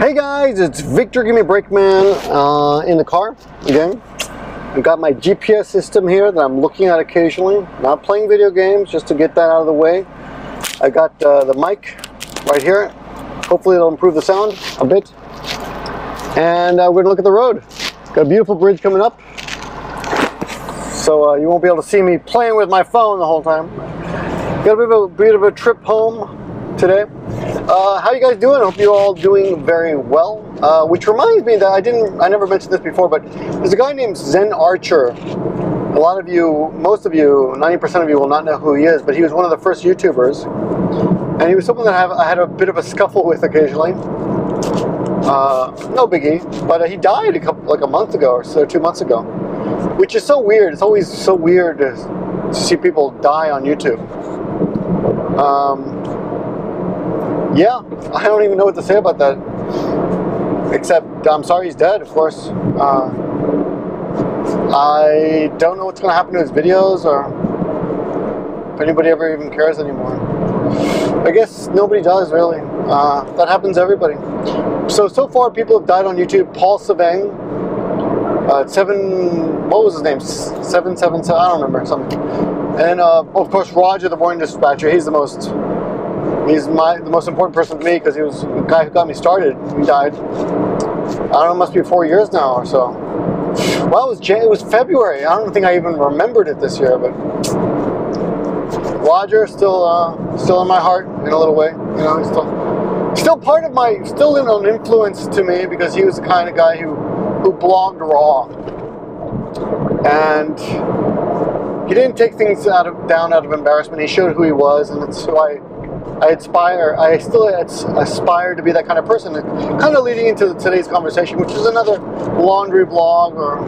Hey guys, it's Victor gimmeabreakman in the car again. I've got my GPS system here that I'm looking at occasionally. Not playing video games, just to get that out of the way. I got the mic right here. Hopefully it'll improve the sound a bit. And we're going to look at the road. Got a beautiful bridge coming up. So you won't be able to see me playing with my phone the whole time. Got a bit of a trip home today. How you guys doing? I hope you're all doing very well. Which reminds me that I never mentioned this before, but there's a guy named Zen Archer. A lot of you, most of you, 90% of you will not know who he is, but he was one of the first YouTubers. And he was someone that I had a bit of a scuffle with occasionally. No biggie, but he died like a month ago or so, 2 months ago. Which is so weird. It's always so weird to see people die on YouTube. Yeah, I don't even know what to say about that. Except, I'm sorry he's dead, of course. I don't know what's going to happen to his videos, or if anybody ever even cares anymore. I guess nobody does, really. That happens to everybody. So far people have died on YouTube. Paul Savang, what was his name? 777, I don't remember, something. And of course Roger the Morning Dispatcher. He's the most important person to me because he was the guy who got me started. He died. I don't know, it must be 4 years now or so. Well, it was February. I don't think I even remembered it this year, but Roger still in my heart in a little way. You know, he's still part of my, still an influence to me because he was the kind of guy who blogged raw, and he didn't take things down out of embarrassment. He showed who he was, and it's who I still aspire to be that kind of person. Kind of leading into today's conversation, which is another laundry blog or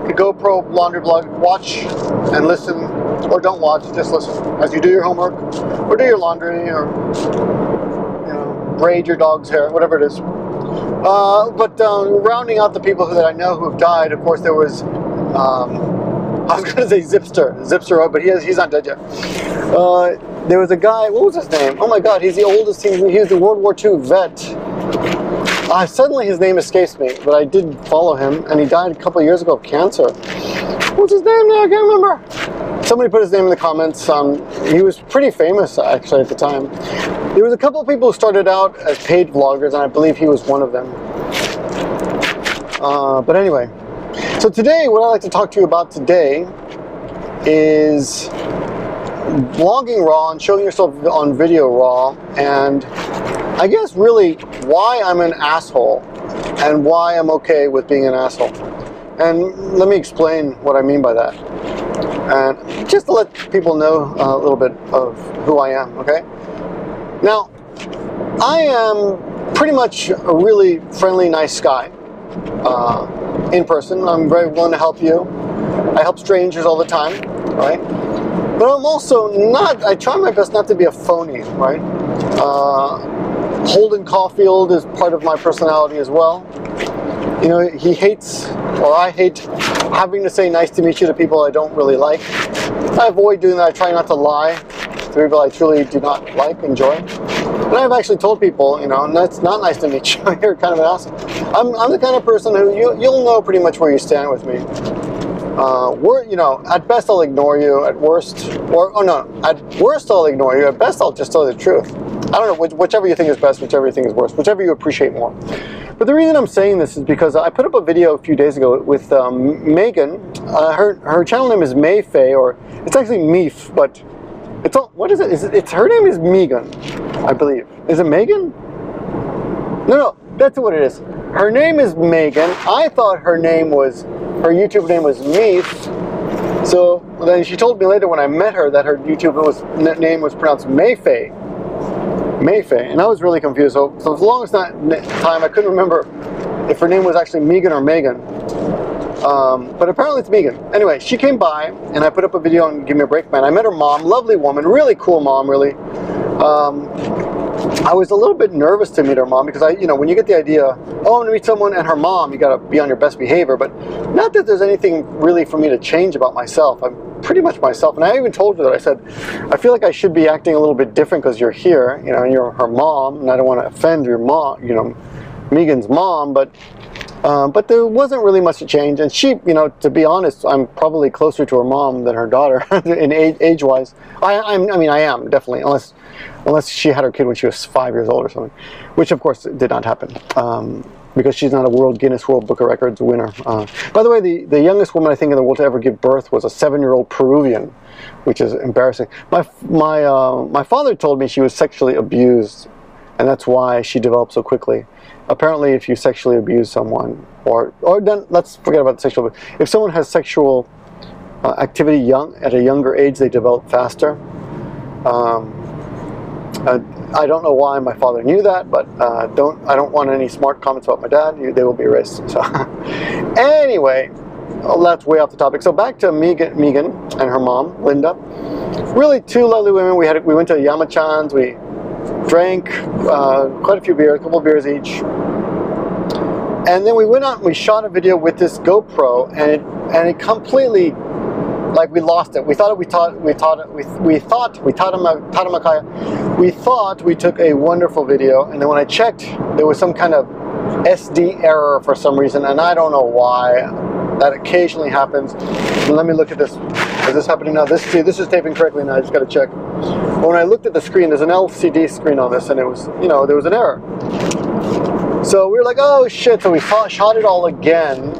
a GoPro laundry blog. Watch and listen, or don't watch, just listen as you do your homework, or do your laundry, or braid your dog's hair, whatever it is. But rounding out the people that I know who have died, of course there was, I was going to say Zipster, but he's not dead yet. There was a guy, what was his name? Oh my god, he's the oldest, he's the World War II vet. Suddenly his name escapes me, but I did follow him, and he died a couple of years ago of cancer. What's his name now? I can't remember. Somebody put his name in the comments. He was pretty famous, actually, at the time. There was a couple of people who started out as paid vloggers, and I believe he was one of them. But anyway, so today, what I'd like to talk to you about today is vlogging raw and showing yourself on video raw, and I guess really why I'm an asshole and why I'm okay with being an asshole. And let me explain what I mean by that. And just to let people know a little bit of who I am, okay? Now, I am pretty much a really friendly, nice guy. In person, I'm very willing to help you. I help strangers all the time, right? But I'm also not, I try my best not to be a phony, right? Holden Caulfield is part of my personality as well. You know, he hates, or I hate, having to say nice to meet you to people I don't really like. I avoid doing that. I try not to lie to people I truly do not enjoy. And I've actually told people, it's not nice to meet you. You're kind of an asshole. I'm the kind of person who, you'll know pretty much where you stand with me. At best I'll ignore you. At worst, at worst I'll ignore you. At best I'll just tell you the truth. I don't know, whichever you think is best, whichever you think is worst, whichever you appreciate more. But the reason I'm saying this is because I put up a video a few days ago with Megan. Her channel name is Mayfay, or it's actually Meef, but it's all, what is it? Her name is Megan, I believe. Is it Megan? No, that's what it is. Her name is Megan. I thought her YouTube name was Meef. So then she told me later when I met her that her YouTube name was pronounced Mayfay. And I was really confused. So as long as that time I couldn't remember if her name was actually Megan or Megan. But apparently it's Megan. Anyway, she came by and I put up a video on Give Me a Break Man. I met her mom, lovely woman, really cool mom, really. I was a little bit nervous to meet her mom because when you get the idea, oh, I'm going to meet someone and her mom, you got to be on your best behavior. But not that there's anything really for me to change about myself. I'm pretty much myself. And I even told her that. I said, I feel like I should be acting a little bit different because you're here, and you're her mom, and I don't want to offend your mom, Megan's mom, but there wasn't really much to change. And she, you know, to be honest, I'm probably closer to her mom than her daughter in age-wise. I mean, I am definitely, unless she had her kid when she was 5 years old or something, which of course did not happen. Because she's not a Guinness World Book of Records winner. By the way, the youngest woman I think in the world to ever give birth was a 7-year-old Peruvian, which is embarrassing. My father told me she was sexually abused, and that's why she developed so quickly. Apparently, if you sexually abuse someone, or then let's forget about sexual. If someone has sexual activity at a younger age, they develop faster. I don't know why my father knew that, but I don't want any smart comments about my dad. They will be erased. So anyway, that's way off the topic. So back to Megan and her mom, Linda. Really two lovely women. We went to Yamachan's. We drank quite a few beers, a couple of beers each. And then we went out and we shot a video with this GoPro, and it completely, like, we lost it. We thought we took a wonderful video, and then when I checked, there was some kind of SD error for some reason, and I don't know why. That occasionally happens. And let me look at this. Is this happening now? This is taping correctly now. I just got to check. When I looked at the screen, there's an LCD screen on this, and it was, you know, there was an error. So we were like, oh shit! So we shot it all again.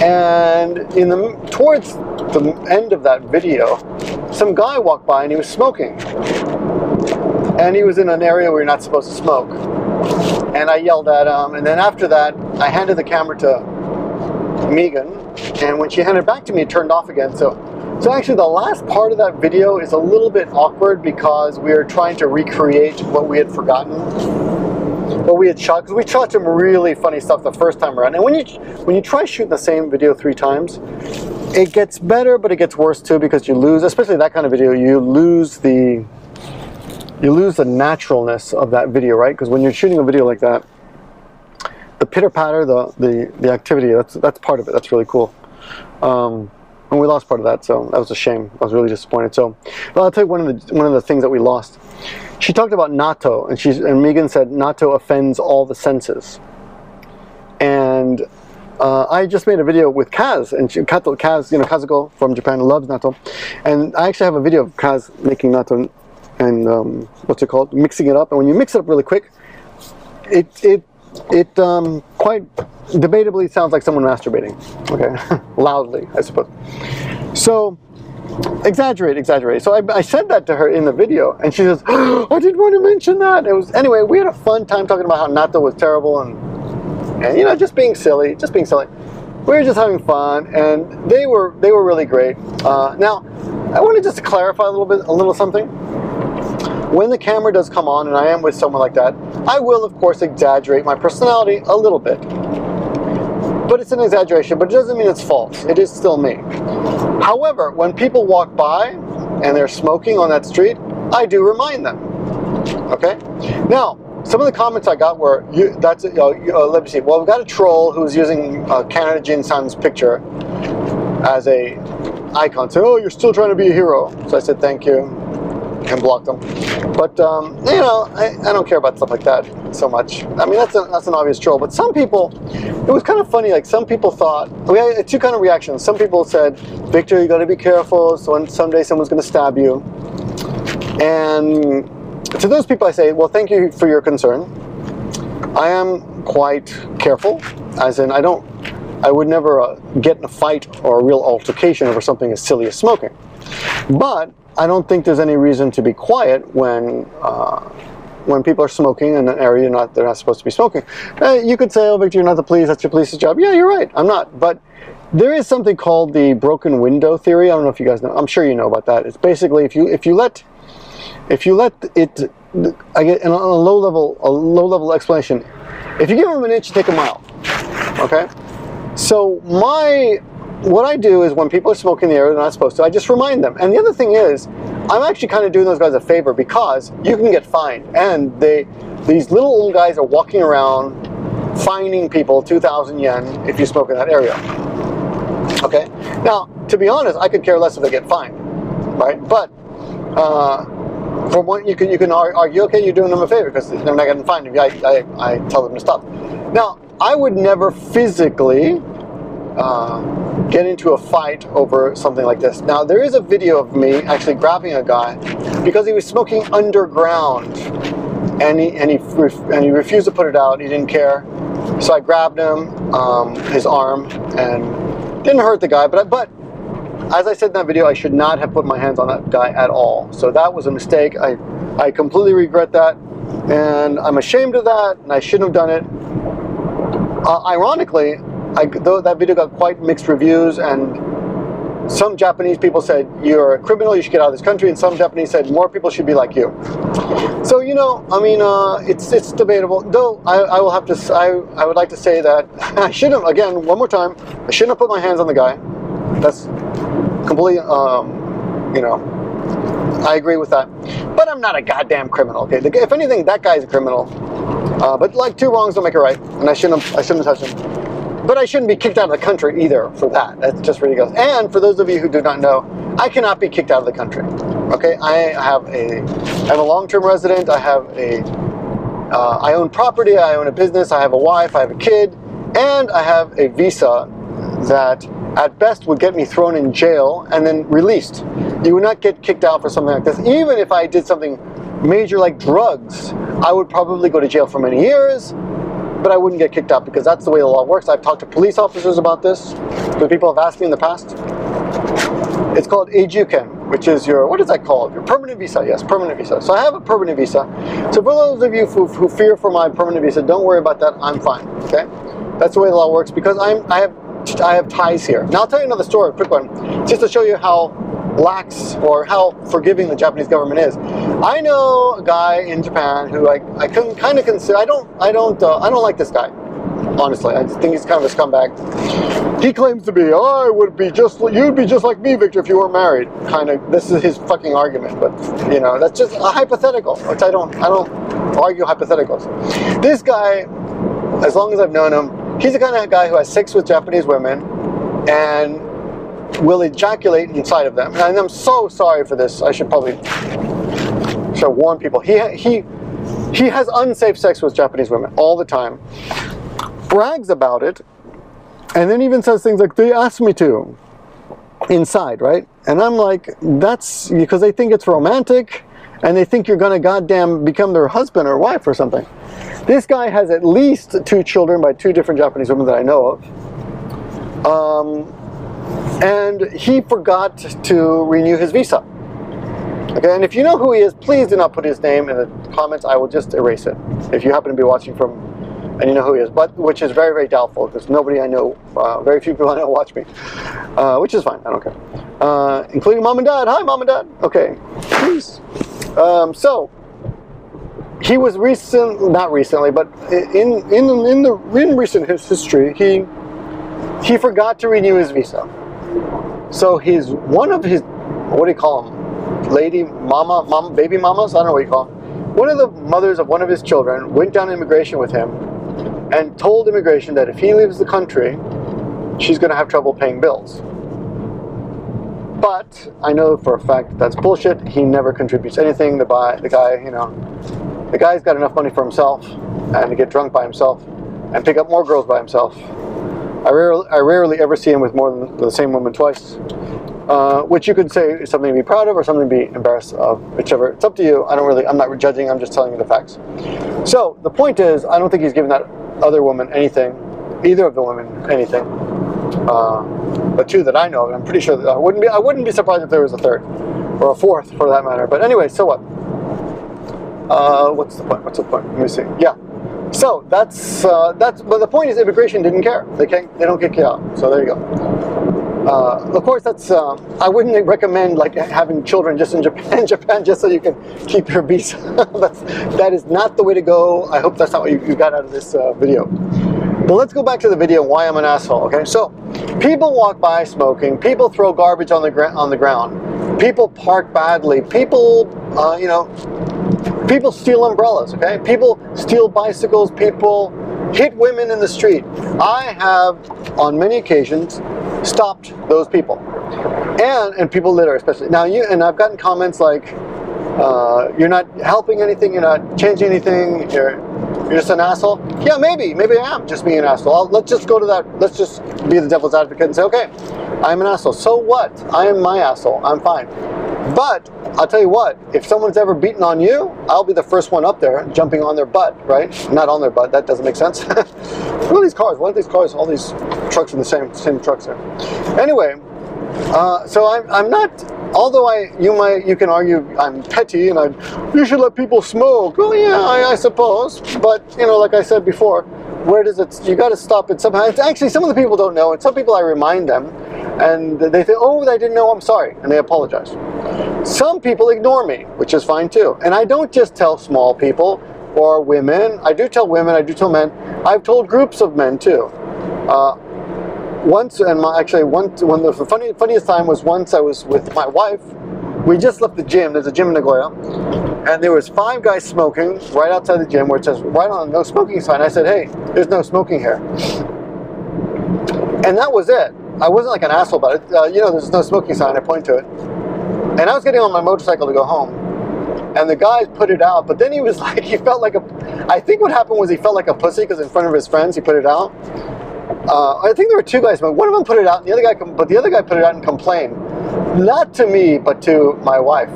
And towards the end of that video, some guy walked by and he was smoking. And he was in an area where you're not supposed to smoke. And I yelled at him, and then after that, I handed the camera to Megan, and when she handed it back to me, it turned off again. So actually the last part of that video is a little bit awkward because we are trying to recreate what we had forgotten. What we had shot, because we shot some really funny stuff the first time around. And when you try shooting the same video 3 times, it gets better, but it gets worse too, because you lose, especially that kind of video, you lose the naturalness of that video, right? Because when you're shooting a video like that, the pitter patter, the activity, that's part of it. That's really cool. And we lost part of that, so that was a shame. I was really disappointed. So, well, I'll tell you one of the things that we lost. She talked about natto, and Megan said natto offends all the senses. And I just made a video with Kaz, and Kaz, you know, Kazuko from Japan loves natto, and I actually have a video of Kaz making natto and what's it called, mixing it up. And when you mix it up really quick, it quite debatably sounds like someone masturbating. Okay, loudly, I suppose. So. Exaggerate. So I said that to her in the video, and she says, oh, I didn't want to mention that. Anyway, we had a fun time talking about how natto was terrible, and you know, just being silly. We were just having fun, and they were really great. Now, I want to just clarify a little something. When the camera does come on, and I am with someone like that, I will of course exaggerate my personality a little bit. But it's an exaggeration, but it doesn't mean it's false. It is still me. However, when people walk by and they're smoking on that street, I do remind them. Okay? Now, some of the comments I got were, let me see, well, we've got a troll who's using Canada Jin-san's picture as a icon. So, oh, you're still trying to be a hero. So I said, thank you, and blocked them. But, you know, I don't care about stuff like that so much. I mean, that's an obvious troll. But some people, it was kind of funny, like some people thought, we had 2 kind of reactions. Some people said, Victor, you got to be careful, so someday someone's going to stab you. And to those people I say, well, thank you for your concern. I am quite careful, as in I would never get in a fight or a real altercation over something as silly as smoking. But I don't think there's any reason to be quiet when people are smoking in an area they're not supposed to be smoking. You could say, oh, Victor, you're not the police, that's your police's job. Yeah, you're right, I'm not. But there is something called the broken window theory. I don't know if you guys know. I'm sure you know about that. It's basically if you let it, I get in a low level explanation. If you give them an inch, you take a mile. Okay? So what I do is when people are smoking in the area they're not supposed to, I just remind them. And the other thing is, I'm actually kind of doing those guys a favor because you can get fined. And these little old guys are walking around fining people 2,000 yen if you smoke in that area. Okay? Now, to be honest, I could care less if they get fined, right? But For one, you can argue, okay, you're doing them a favor because they're not getting fined if I tell them to stop. Now, I would never physically get into a fight over something like this. Now, there is a video of me actually grabbing a guy because he was smoking underground, and he refused to put it out. He didn't care, so I grabbed him, his arm, and didn't hurt the guy. But as I said in that video, I should not have put my hands on that guy at all. So that was a mistake. I completely regret that, and I'm ashamed of that, and I shouldn't have done it. Ironically, though that video got quite mixed reviews, and some Japanese people said, you're a criminal, you should get out of this country, and some Japanese said, more people should be like you. So, you know, I mean, it's debatable. Though, I would like to say that I shouldn't, again, one more time, I shouldn't have put my hands on the guy. That's completely, you know, I agree with that. But I'm not a goddamn criminal, okay? If anything, that guy's a criminal. But like, two wrongs don't make a right, and I shouldn't have touched him. But I shouldn't be kicked out of the country either for that. That's just ridiculous. And for those of you who do not know, I cannot be kicked out of the country. Okay, I'm a long-term resident. I own property. I own a business. I have a wife. I have a kid, and I have a visa that, at best, would get me thrown in jail and then released. You would not get kicked out for something like this. Even if I did something major like drugs, I would probably go to jail for many years. But I wouldn't get kicked out because that's the way the law works. I've talked to police officers about this. So people have asked me in the past. It's called Eijuken, which is your, what is that called? Your permanent visa. Yes, permanent visa. So I have a permanent visa. So for those of you who fear for my permanent visa, don't worry about that. I'm fine. Okay, that's the way the law works because I have ties here. Now I'll tell you another story, a quick one, just to show you how lax or how forgiving the Japanese government is. I know a guy in Japan who I can kind of consider. I don't like this guy. Honestly, I think he's kind of a scumbag. He claims to be, you'd be just like me, Victor, if you weren't married. Kind of. This is his fucking argument, but you know, that's just a hypothetical. Which I don't argue hypotheticals. This guy, as long as I've known him, he's the kind of guy who has sex with Japanese women and will ejaculate inside of them. And I'm so sorry for this. I should probably warn people. He has unsafe sex with Japanese women all the time. Brags about it, and then even says things like, they asked me to, inside, right? And I'm like, that's because they think it's romantic, and they think you're gonna goddamn become their husband or wife or something. This guy has at least 2 children by 2 different Japanese women that I know of. And he forgot to renew his visa. Okay, and if you know who he is, please do not put his name in the comments. I will just erase it. If you happen to be watching from, and you know who he is, but which is very, very doubtful because nobody I know, very few people I know watch me, which is fine. I don't care, including mom and dad. Hi, mom and dad. Okay, please. So he was not recently, but in recent history, he forgot to renew his visa. So one of his, what do you call them? Baby mamas? I don't know what you call them. One of the mothers of one of his children went down to immigration with him and told immigration that if he leaves the country, she's going to have trouble paying bills. But I know for a fact that's bullshit. He never contributes anything. The guy, you know, the guy's got enough money for himself and to get drunk by himself and pick up more girls by himself. I rarely ever see him with more than the same woman twice, which you could say is something to be proud of or something to be embarrassed of, whichever. It's up to you. I'm not judging, I'm just telling you the facts. So the point is, I don't think he's given that other woman anything, either of the women anything, but 2 that I know of. I'm pretty sure that I wouldn't be surprised if there was a 3rd or a 4th for that matter. But anyway, so what? What's the point? Let me see. Yeah. So but the point is, immigration didn't care. They don't kick you out. So there you go. Of course, that's I wouldn't recommend like having children just in Japan just so you can keep your visa. that is not the way to go. I hope that's not what you got out of this video. But let's go back to the video. Why I'm an asshole. Okay, so people walk by smoking. People throw garbage on the ground. People park badly. People, you know. People steal umbrellas, okay? People steal bicycles, people hit women in the street. I have, on many occasions, stopped those people. And people litter, especially. Now, and I've gotten comments like, You're not helping anything. You're not changing anything. You're just an asshole. Yeah, maybe I am just being an asshole. Let's just go to that. Let's just be the devil's advocate and say, okay, I'm an asshole. So what? I am my asshole. I'm fine. But I'll tell you what, if someone's ever beaten on you, I'll be the first one up there, jumping on their butt, right? Not on their butt, that doesn't make sense. Look at these cars, what are these cars? All these trucks are the same trucks there. Anyway, so I'm not, although you can argue I'm petty and you should let people smoke. Well, yeah, I suppose. But, you know, like I said before, where does it, you got to stop it somehow. Actually, some of the people don't know, and some people I remind them, and they think, oh, they didn't know, I'm sorry, and they apologize. Some people ignore me, which is fine too. And I don't just tell small people or women. I do tell women, I do tell men. I've told groups of men too. Once, and the funniest time was once I was with my wife. We just left the gym. There's a gym in Nagoya, and there was 5 guys smoking right outside the gym, where it says right on no smoking sign. I said, hey, there's no smoking here. And that was it. I wasn't like an asshole about it. You know, there's no smoking sign. I point to it. And I was getting on my motorcycle to go home, and the guy put it out, but then he was like, he felt like I think what happened was he felt like a pussy because in front of his friends he put it out. I think there were 2 guys, but one of them put it out, and the other guy put it out and complained. Not to me, but to my wife.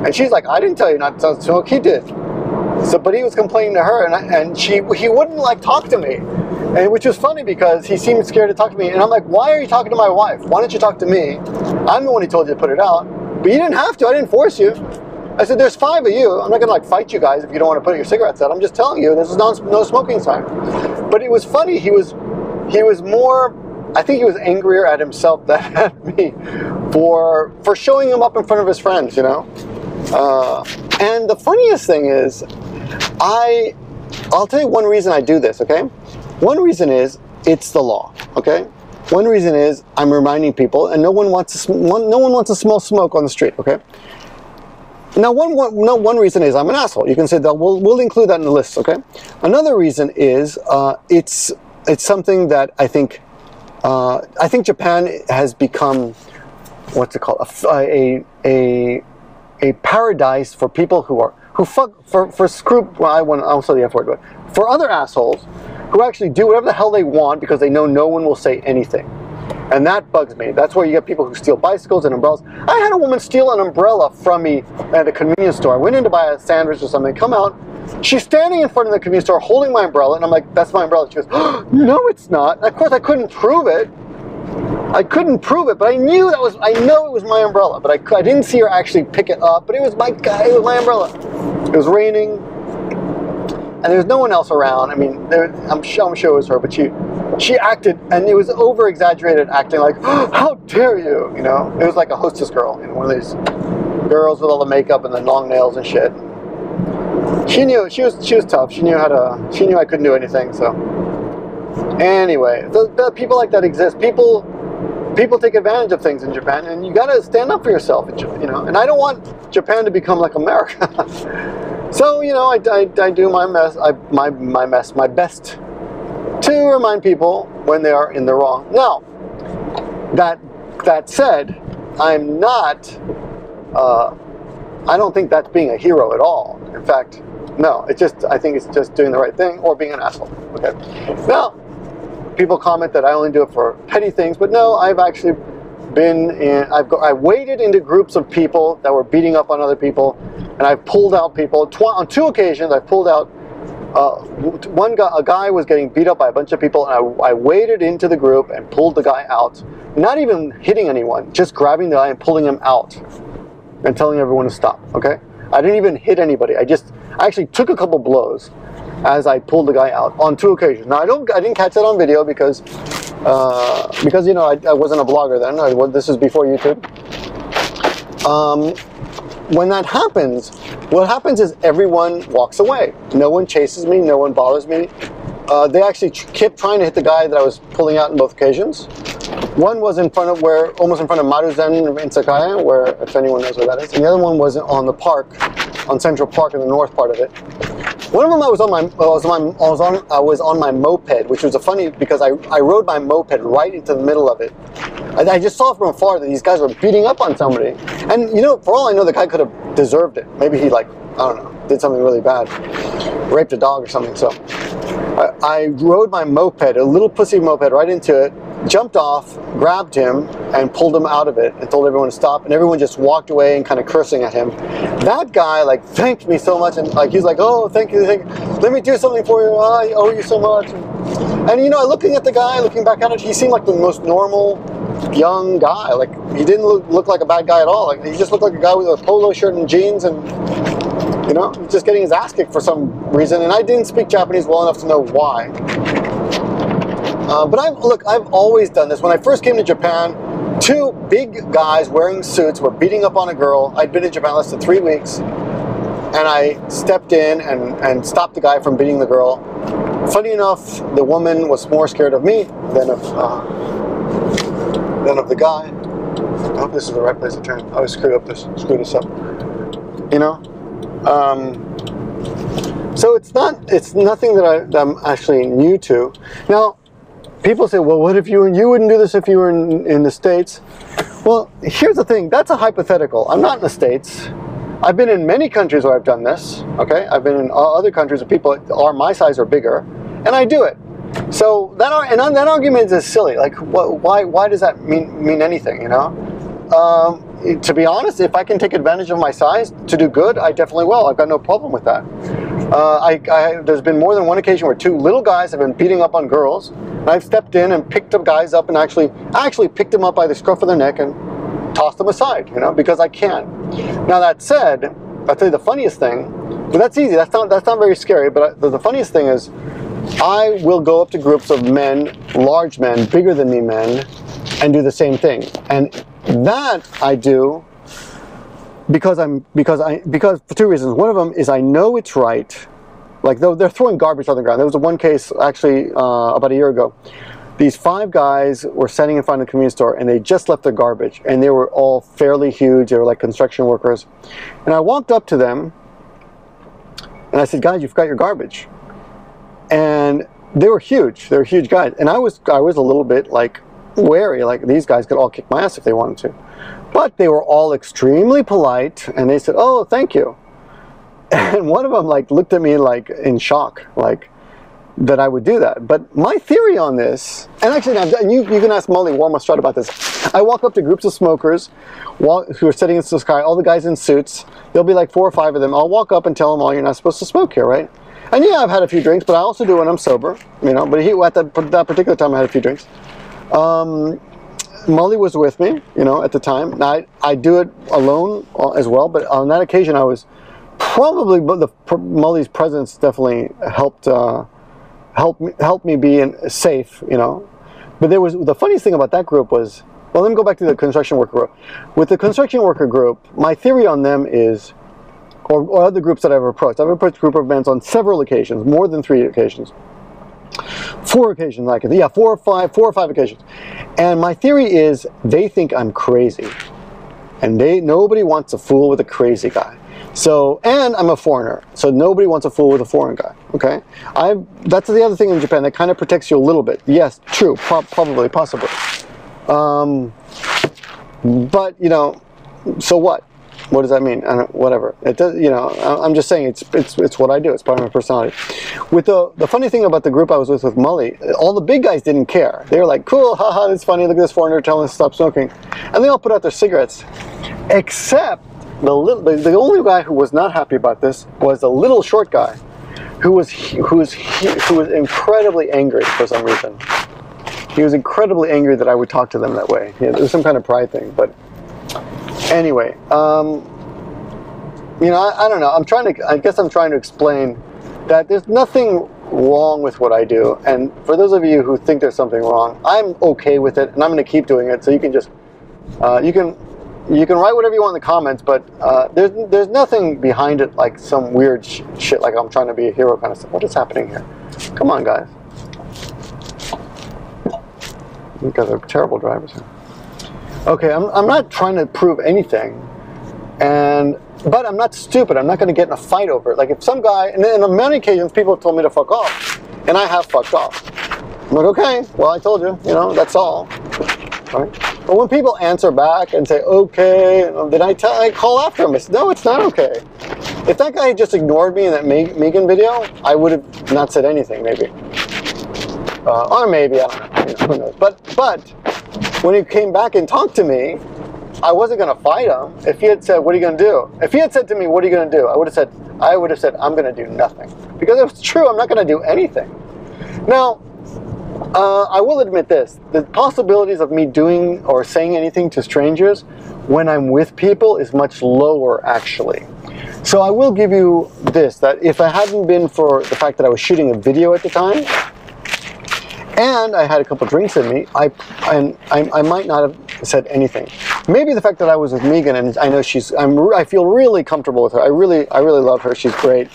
And she's like, I didn't tell you not to smoke, he did. So, but he was complaining to her, and he wouldn't like talk to me. And which was funny because he seemed scared to talk to me. And I'm like, why are you talking to my wife? Why don't you talk to me? I'm the one who told you to put it out. But you didn't have to, I didn't force you. I said, there's 5 of you. I'm not gonna like fight you guys if you don't want to put your cigarettes out. I'm just telling you, this is no smoking sign. But it was funny, he was more, I think he was angrier at himself than at me for showing him up in front of his friends, you know? And the funniest thing is, I'll tell you one reason I do this, okay? One reason is, it's the law, okay? One reason is, I'm reminding people, and no one wants to smell smoke on the street, okay? Now, one reason is I'm an asshole. You can say that we'll include that in the list, okay? Another reason is it's something that I think Japan has become, what's it called, a paradise for people who I'll say the F word, but for other assholes who actually do whatever the hell they want because they know no one will say anything. And that bugs me. That's where you get people who steal bicycles and umbrellas. I had a woman steal an umbrella from me at a convenience store. I went in to buy a sandwich or something, come out, she's standing in front of the convenience store holding my umbrella, and I'm like, that's my umbrella. She goes, oh, no, it's not. And of course, I couldn't prove it. But I know it was my umbrella, but I didn't see her actually pick it up, but it was my umbrella. It was raining, and there was no one else around. I mean, I'm sure it was her, but she acted, and it was over-exaggerated acting, like, oh, how dare you, you know? It was like a hostess girl, you know, one of these girls with all the makeup and the long nails and shit. She knew, she was tough. She knew I couldn't do anything, so. Anyway, the people like that exist. People take advantage of things in Japan, and you gotta stand up for yourself, you know. And I don't want Japan to become like America. So, you know, I do my best to remind people when they are in the wrong. Now, that said, I'm not, I don't think that's being a hero at all. In fact, no, I think it's just doing the right thing or being an asshole, okay? Now, people comment that I only do it for petty things, but no, I've actually I waded into groups of people that were beating up on other people, and I've pulled out people. On 2 occasions, I pulled out, a guy was getting beat up by a bunch of people, and I waded into the group and pulled the guy out. Not even hitting anyone, just grabbing the guy and pulling him out and telling everyone to stop, okay? I didn't even hit anybody. I actually took a couple blows as I pulled the guy out on 2 occasions. Now, I didn't catch that on video because you know, I wasn't a blogger then. This is before YouTube. When that happens, what happens is everyone walks away. No one chases me, no one bothers me. They actually kept trying to hit the guy that I was pulling out in both occasions. One was almost in front of Maruzen in Sakaya, where, if anyone knows where that is. And the other one was on the park, on Central Park in the north part of it. One of them I was on my moped, which was funny because I rode my moped right into the middle of it. I just saw from afar that these guys were beating up on somebody, and you know, for all I know, the guy could have deserved it. Maybe he, like, I don't know, did something really bad, raped a dog or something. So I rode my moped, a little pussy moped, right into it, jumped off, grabbed him, and pulled him out of it, and told everyone to stop, and everyone just walked away and kind of cursing at him. That guy, like, thanked me so much, and like, he's like, oh, thank you, let me do something for you, I owe you so much. And you know, looking at the guy, looking back at it, he seemed like the most normal young guy. Like, he didn't look like a bad guy at all. Like, he just looked like a guy with a polo shirt and jeans, and you know, just getting his ass kicked for some reason. And I didn't speak Japanese well enough to know why. But I've always done this. When I first came to Japan, two big guys wearing suits were beating up on a girl. I'd been in Japan less than 3 weeks, and I stepped in and stopped the guy from beating the girl. Funny enough, the woman was more scared of me than of the guy. I hope this is the right place to turn. I always screw this up. You know. So it's nothing that I'm actually new to. Now, people say, well, what if you wouldn't do this if you were in the States? Well, here's the thing. That's a hypothetical. I'm not in the States. I've been in many countries where I've done this. Okay, I've been in other countries where people are my size or bigger, and I do it. So that argument is silly. Like, why does that mean anything? You know. To be honest, if I can take advantage of my size to do good, I definitely will. I've got no problem with that. There's been more than one occasion where two little guys have been beating up on girls, and I've stepped in and picked up guys up and actually picked them up by the scruff of their neck and tossed them aside, you know, because I can. Now that said, I'll tell you the funniest thing, but that's easy. That's not very scary. But the funniest thing is, I will go up to groups of men, large men, bigger than me men, and do the same thing. And that I do because for two reasons. One of them is I know it's right. Like, though they're throwing garbage on the ground. There was one case actually about a year ago. These 5 guys were standing in front of the convenience store, and they just left their garbage, and they were all fairly huge. They were like construction workers, and I walked up to them, and I said, "Guys, you forgot your garbage." And they were huge. They were huge guys, and I was a little bit like wary, like these guys could all kick my ass if they wanted to. But they were all extremely polite, and they said, "Oh, thank you." And one of them like looked at me like in shock, like that I would do that. But my theory on this, and actually, you can ask Molly Warmostrad about this. I walk up to groups of smokers who are sitting in the sky, all the guys in suits. There'll be like 4 or 5 of them. I'll walk up and tell them, "Oh, you're not supposed to smoke here, right?" And yeah, I've had a few drinks, but I also do when I'm sober, you know. But at that particular time, I had a few drinks. Molly was with me, you know, at the time. Now, I do it alone as well, but on that occasion, I was probably, Molly's presence definitely helped me be safe, you know. But the funniest thing about that group was, well, let me go back to the construction worker group. With the construction worker group, my theory on them is, or other groups that I've approached a group of men on several occasions, more than 3 occasions. 4 occasions, 4 or 5 occasions. And my theory is they think I'm crazy. And nobody wants to fool with a crazy guy. So, and I'm a foreigner, so nobody wants to fool with a foreign guy, okay? That's the other thing in Japan that kind of protects you a little bit. Yes, true, probably, possibly. But, you know, so what? What does that mean? Whatever. It does, you know, I'm just saying it's what I do. It's part of my personality. With the funny thing about the group I was with Molly, all the big guys didn't care. They were like, "Cool, haha, it's funny. Look at this foreigner telling us to stop smoking," and they all put out their cigarettes. Except the only guy who was not happy about this was the little short guy, who was incredibly angry for some reason. He was incredibly angry that I would talk to them that way. It was some kind of pride thing, but. Anyway, you know, I don't know. I guess I'm trying to explain that there's nothing wrong with what I do. And for those of you who think there's something wrong, I'm okay with it, and I'm going to keep doing it. So you can just, you can write whatever you want in the comments, but there's nothing behind it like some weird shit, like I'm trying to be a hero kind of stuff. What is happening here? Come on, guys. You guys are terrible drivers here. Okay, I'm not trying to prove anything, and But I'm not stupid. I'm not going to get in a fight over it. Like if some guy, and on many occasions people have told me to fuck off, and I have fucked off. I'm like, okay, well I told you, that's all. Right? But when people answer back and say, okay, then I call after them. I say, no, it's not okay. If that guy just ignored me in that Megan video, I would have not said anything, maybe. Or maybe, I don't know, who knows. But when he came back and talked to me, I wasn't going to fight him. If he had said, what are you going to do? If he had said to me, what are you going to do? I would have said, I'm going to do nothing. Because if it's true, I'm not going to do anything. Now, I will admit this. The possibilities of me doing or saying anything to strangers when I'm with people is much lower, actually. So I will give you this, that if it hadn't been for the fact that I was shooting a video at the time, and I had a couple drinks in me, I might not have said anything. Maybe the fact that I was with Megan, and I know I feel really comfortable with her. I really love her. She's great.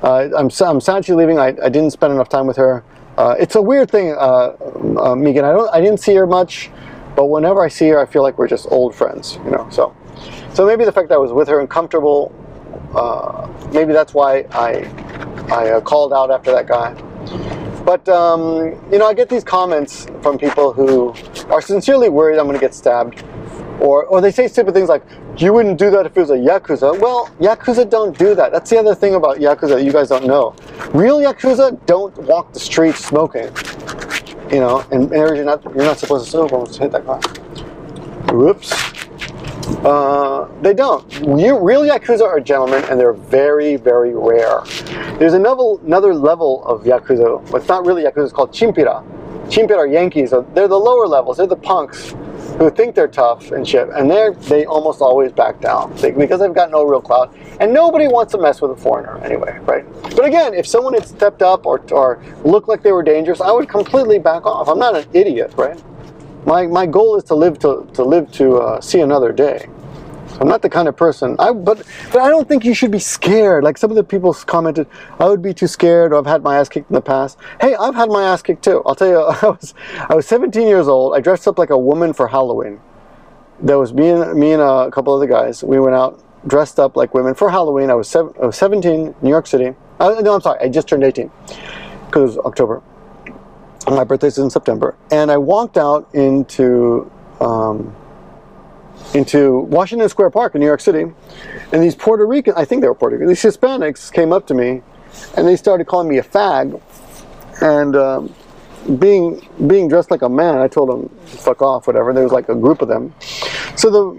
I'm sad she's leaving. I didn't spend enough time with her. It's a weird thing, Megan. I didn't see her much, but whenever I see her, I feel like we're just old friends, So maybe the fact that I was with her and comfortable, maybe that's why I called out after that guy. But I get these comments from people who are sincerely worried I'm going to get stabbed, or they say stupid things like, "You wouldn't do that if it was a Yakuza." Well, Yakuza don't do that. That's the other thing about Yakuza that you guys don't know. Real Yakuza don't walk the streets smoking. And you're not supposed to smoke. Almost hit that car. Whoops. They don't. Real Yakuza are gentlemen, and they're very, very rare. There's another level of Yakuza. Well, it's not really Yakuza, it's called Chimpira. Chimpira are Yankees. They're the lower levels. They're the punks who think they're tough and shit. And they almost always back down because they've got no real clout. And nobody wants to mess with a foreigner anyway, right? But again, if someone had stepped up or looked like they were dangerous, I would completely back off. I'm not an idiot, right? My goal is to live to see another day. So I'm not the kind of person. But I don't think you should be scared. Like some of the people commented, I would be too scared, or I've had my ass kicked in the past. Hey, I've had my ass kicked too. I'll tell you, I was 17 years old. I dressed up like a woman for Halloween. There was me and a couple other guys. We went out dressed up like women for Halloween. I was 17, New York City. No, I'm sorry. I just turned 18 because it was October. My birthday's in September, and I walked out into Washington Square Park in New York City, and these Puerto Ricans, I think they were Puerto Ricans, these Hispanics came up to me, and they started calling me a fag, and being dressed like a man, I told them, fuck off, whatever. There was like a group of them. So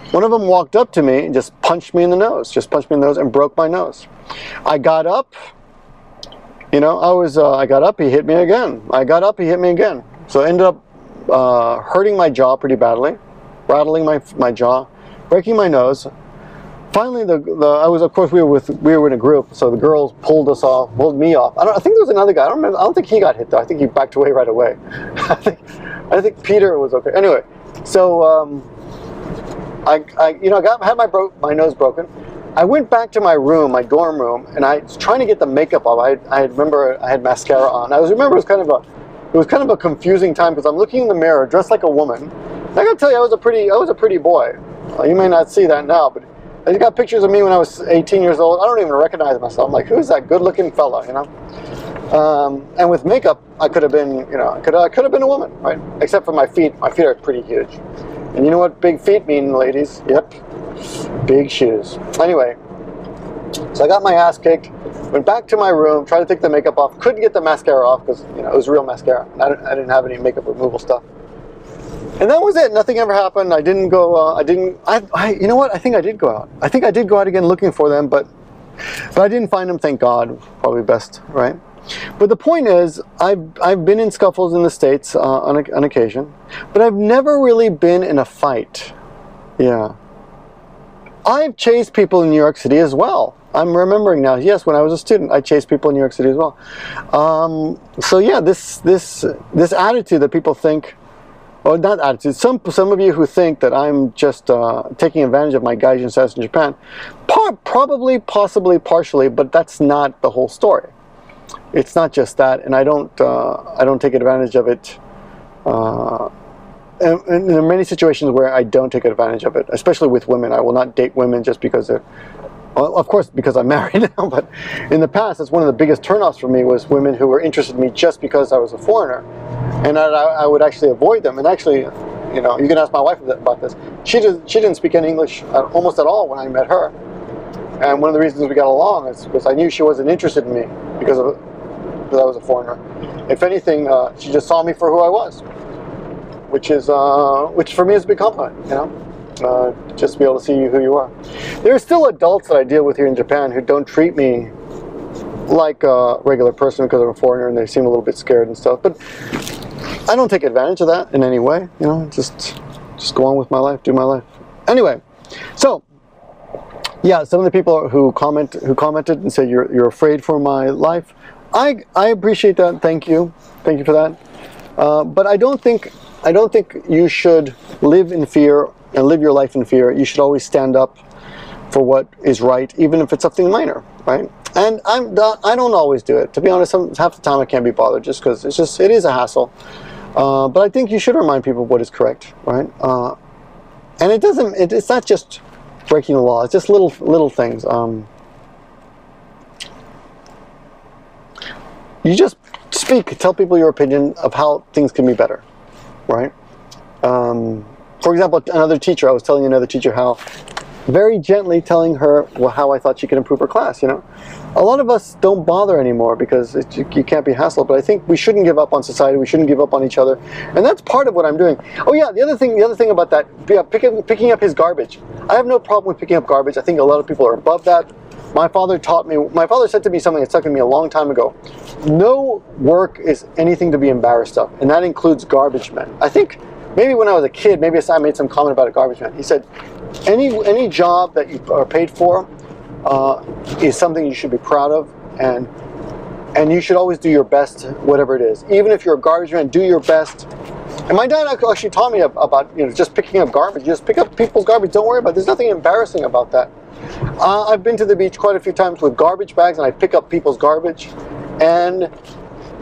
one of them walked up to me and just punched me in the nose, and broke my nose. I got up. I got up, he hit me again. I got up, he hit me again. So I ended up hurting my jaw pretty badly, rattling my jaw, breaking my nose. Finally, of course, we were in a group, so the girls pulled me off. I think there was another guy. I don't think he got hit though. I think he backed away right away. I think Peter was okay. Anyway, so I had my nose broken. I went back to my room, my dorm room, and I was trying to get the makeup off. I remember I had mascara on. It was kind of a confusing time because I'm looking in the mirror dressed like a woman. And I gotta tell you, I was a pretty boy. You may not see that now, but I got pictures of me when I was 18 years old. I don't even recognize myself. I'm like, who's that good-looking fella, And with makeup, I could have been, I could have been a woman, right? Except for my feet. My feet are pretty huge. And you know what big feet mean, ladies? Yep. Big shoes. Anyway, so I got my ass kicked, went back to my room, tried to take the makeup off, couldn't get the mascara off because it was real mascara. I didn't have any makeup removal stuff. And that was it. Nothing ever happened. I didn't go, you know what? I think I did go out. I think I did go out again looking for them, but I didn't find them, thank God. Probably best, right? But the point is, I've been in scuffles in the States on occasion, but I've never really been in a fight. Yeah. I've chased people in New York City as well. I'm remembering now. Yes, when I was a student, I chased people in New York City as well. So yeah, this attitude that people think, or not attitude, some of you who think that I'm just taking advantage of my gaijin status in Japan, probably, possibly, partially, but that's not the whole story. It's not just that, and I don't take advantage of it and there are many situations where I don't take advantage of it, especially with women. I will not date women just because they're, well, of course, because I'm married now, but in the past, that's one of the biggest turnoffs for me was women who were interested in me just because I was a foreigner. And I would actually avoid them. And actually, you know, you can ask my wife about this. She didn't speak any English almost at all when I met her. And one of the reasons we got along is because I knew she wasn't interested in me because I was a foreigner. If anything, she just saw me for who I was, which for me is a big compliment, you know, just to be able to see who you are. There are still adults that I deal with here in Japan who don't treat me like a regular person because I'm a foreigner and they seem a little bit scared and stuff. But I don't take advantage of that in any way, you know, just go on with my life, do my life. Anyway, so yeah, some of the people who commented and said you're afraid for my life, I appreciate that. Thank you for that. But I don't think you should live in fear and live your life in fear. You should always stand up for what is right, even if it's something minor, right? And I don't always do it. To be honest, half the time I can't be bothered just because it is a hassle. But I think you should remind people what is correct, right? And it's not just breaking the law. It's just little things. You just speak, tell people your opinion of how things can be better, right? For example, another teacher, I was telling another teacher how, very gently telling her how I thought she could improve her class, you know. A lot of us don't bother anymore because you can't be hassled, but I think we shouldn't give up on society, we shouldn't give up on each other, and that's part of what I'm doing. Oh yeah, the other thing about that, yeah, picking up his garbage. I have no problem with picking up garbage. I think a lot of people are above that. My father said to me something that stuck with me a long time ago. No work is anything to be embarrassed of, and that includes garbage men. I think maybe when I was a kid, maybe I made some comment about a garbage man. He said, any job that you are paid for is something you should be proud of, and you should always do your best, whatever it is. Even if you're a garbage man, do your best. And my dad actually taught me about, you know, just picking up garbage. Just pick up people's garbage. Don't worry about it. There's nothing embarrassing about that. I've been to the beach quite a few times with garbage bags, and I pick up people's garbage, and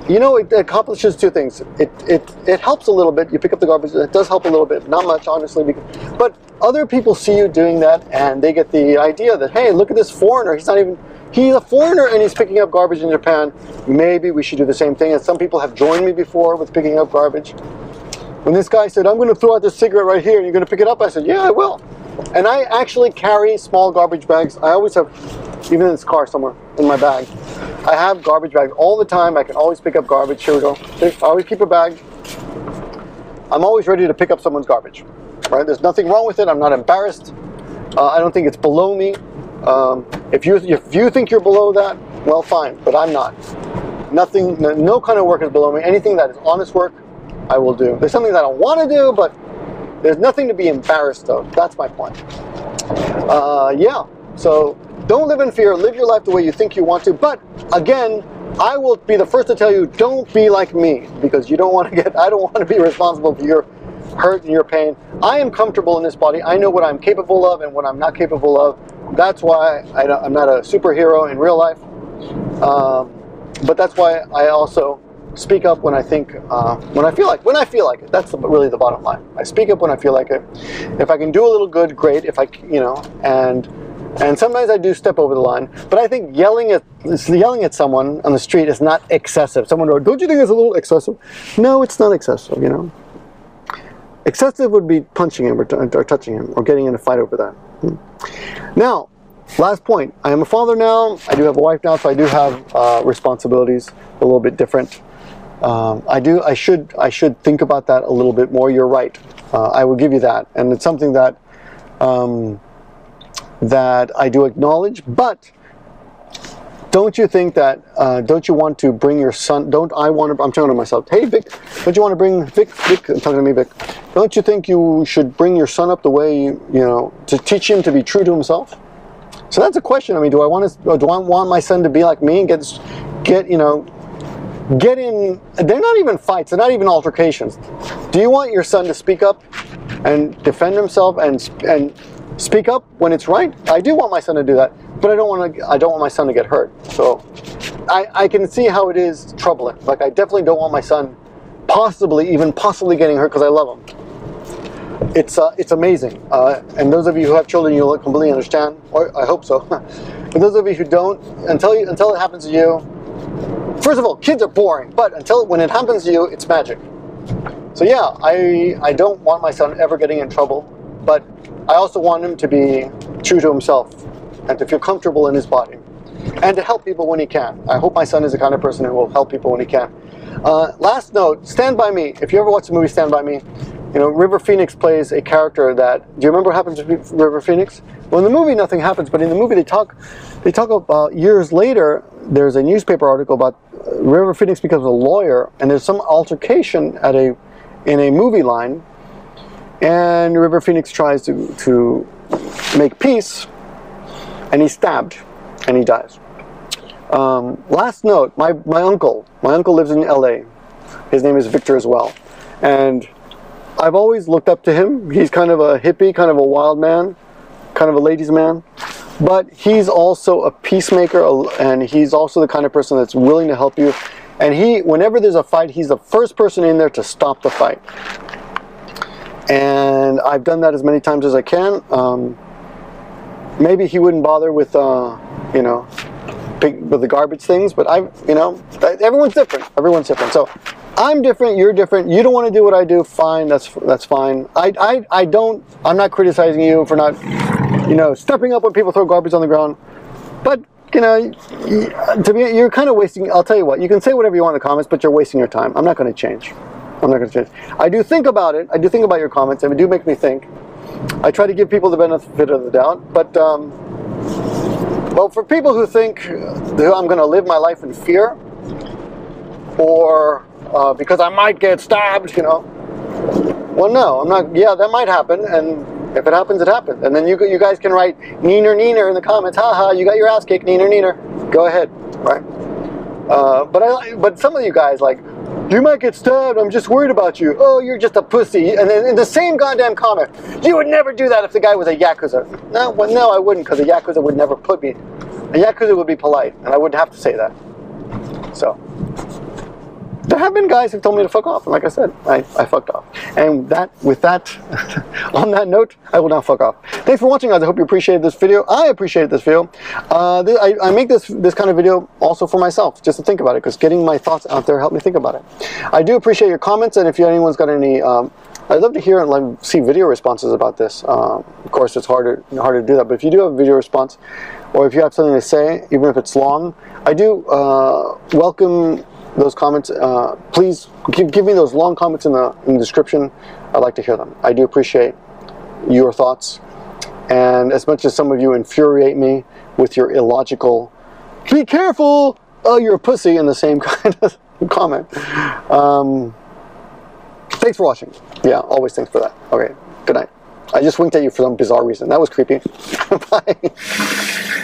you know, it accomplishes two things. It helps a little bit. You pick up the garbage. It does help a little bit. Not much, honestly. But other people see you doing that, and they get the idea that, hey, look at this foreigner. He's a foreigner, and he's picking up garbage in Japan. Maybe we should do the same thing. And some people have joined me before with picking up garbage. When this guy said, I'm going to throw out this cigarette right here, and you're going to pick it up, I said, yeah, I will. And I actually carry small garbage bags. I always have, even in this car somewhere, in my bag. I have garbage bags all the time. I can always pick up garbage. Here we go. I always keep a bag. I'm always ready to pick up someone's garbage. Right? There's nothing wrong with it. I'm not embarrassed. I don't think it's below me. If you think you're below that, well, fine. But I'm not. Nothing. No kind of work is below me. Anything that is honest work, I will do. There's something that I don't want to do, but there's nothing to be embarrassed of. That's my point. Yeah. So don't live in fear. Live your life the way you think you want to. But again, I will be the first to tell you, don't be like me, because I don't want to be responsible for your hurt and your pain. I am comfortable in this body. I know what I'm capable of and what I'm not capable of. That's why I'm not a superhero in real life. But that's why I also speak up when I think, when I feel like it. That's really the bottom line. I speak up when I feel like it. If I can do a little good, great. If I, you know, and sometimes I do step over the line. But I think yelling at someone on the street is not excessive. Someone goes, don't you think it's a little excessive? No, it's not excessive, you know. Excessive would be punching him or touching him or getting in a fight over that. Now, last point. I am a father now. I do have a wife now, so I do have responsibilities a little bit different. I should think about that a little bit more. You're right. I will give you that, and it's something that that I do acknowledge. But don't you think that? Don't you want to bring your son? I'm talking to myself. Hey, Vic, don't you want to bring Vic? I'm talking to me, Vic. Don't you think you should bring your son up the way you know, to teach him to be true to himself? So that's a question. I mean, do I want my son to be like me and get in? They're not even fights. They're not even altercations. Do you want your son to speak up and defend himself and speak up when it's right? I do want my son to do that, but I don't want my son to get hurt. So I can see how it is troubling. Like, I definitely don't want my son possibly getting hurt because I love him. it's amazing. And those of you who have children, you'll completely understand, or I hope so. For those of you who don't, until it happens to you, first of all, kids are boring, but when it happens to you, it's magic. So yeah, I don't want my son ever getting in trouble, but I also want him to be true to himself and to feel comfortable in his body and to help people when he can. I hope my son is the kind of person who will help people when he can. Last note, Stand By Me. If you ever watch the movie Stand By Me, you know, River Phoenix plays a character that, do you remember what happened to River Phoenix? Well, in the movie, nothing happens, but in the movie, they talk about years later, there's a newspaper article about River Phoenix becomes a lawyer, and there's some altercation in a movie line, and River Phoenix tries to make peace, and he's stabbed, and he dies. Last note, my uncle lives in LA. His name is Victor as well, and I've always looked up to him. He's kind of a hippie, kind of a wild man, kind of a ladies' man, but he's also a peacemaker, and he's also the kind of person that's willing to help you. And whenever there's a fight, he's the first person in there to stop the fight. And I've done that as many times as I can. Maybe he wouldn't bother with, you know, with the garbage things, but everyone's different. Everyone's different. So I'm different. You're different. You don't want to do what I do. Fine. That's fine. I'm not criticizing you for not, you know, stepping up when people throw garbage on the ground. But you know, to me, you're kind of wasting. I'll tell you what. You can say whatever you want in the comments, but you're wasting your time. I'm not going to change. I'm not going to change. I do think about it. I do think about your comments, and they do make me think. I try to give people the benefit of the doubt, but well, for people who think that I'm going to live my life in fear, or because I might get stabbed, you know, well, no, I'm not. Yeah, that might happen, and if it happens, it happens. And then you guys can write neener neener in the comments. Haha, you got your ass kicked, neener neener. Go ahead, right? But some of you guys, like, you might get stabbed, I'm just worried about you. Oh, you're just a pussy. And then in the same goddamn comment, you would never do that if the guy was a Yakuza. No, well, no, I wouldn't, because a Yakuza would never put me. A Yakuza would be polite, and I wouldn't have to say that. So, there have been guys who've told me to fuck off, and like I said, I fucked off. And with that, on that note, I will now fuck off. Thanks for watching, guys. I hope you appreciated this video. I appreciated this video. I make this kind of video also for myself, just to think about it, because getting my thoughts out there helped me think about it. I do appreciate your comments, and if anyone's got any, I'd love to hear and see video responses about this. Of course, it's harder to do that, but if you do have a video response, or if you have something to say, even if it's long, I do welcome those comments. Please give me those long comments in the description. I'd like to hear them. I do appreciate your thoughts, and as much as some of you infuriate me with your illogical, be careful, oh, you're a pussy, in the same kind of comment. Thanks for watching. Yeah, always thanks for that. Okay, good night. I just winked at you for some bizarre reason. That was creepy. Bye.